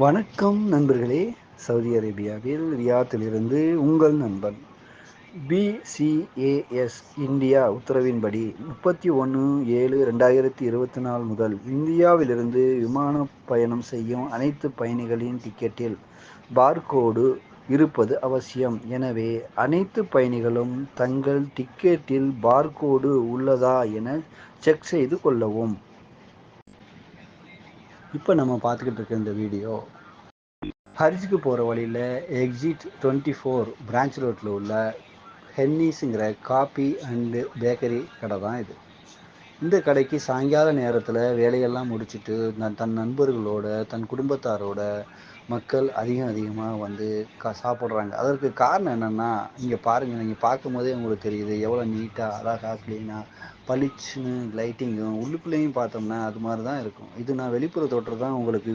வணக்கம் நண்பர்களே. சவுதி அரேபியாவில் ரியாத்திலிருந்து உங்கள் நண்பன். பிசிஏஎஸ் இந்தியா உத்தரவின்படி 31/7/2024 முதல் இந்தியாவிலிருந்து விமான பயணம் செய்யும் அனைத்து பயணிகளின் டிக்கெட்டில் பார்கோடு இருப்பது அவசியம். எனவே அனைத்து பயணிகளும் தங்கள் டிக்கெட்டில் பார்கோடு உள்ளதா என செக் செய்து கொள்ளவும். இப்போ நம்ம பார்த்துக்கிட்டு இருக்க இந்த வீடியோ ஹஜ்ஜுக்கு போகிற வழியில் எக்ஸிட் 24 பிரான்ச் ரோட்டில் உள்ள ஹென்னீஸுங்கிற காபி அண்டு பேக்கரி கடை தான் இது. இந்த கடைக்கு சாயங்கால நேரத்தில் வேலையெல்லாம் முடிச்சுட்டு தன் நண்பர்களோட தன் குடும்பத்தாரோட மக்கள் அதிகமாக வந்து சாப்பிட்றாங்க. அதற்கு காரணம் என்னென்னா, இங்கே பாருங்கள், நீங்கள் பார்க்கும் போதே உங்களுக்கு தெரியுது எவ்வளோ நீட்டாக அழகாக க்ளீனாக பளிச்சுன்னு லைட்டிங்கும் உள்ளுக்குள்ளேயும் பார்த்தோம்னா அது மாதிரி தான் இருக்கும். இது நான் வெளிப்புற தோற்றம் தான் உங்களுக்கு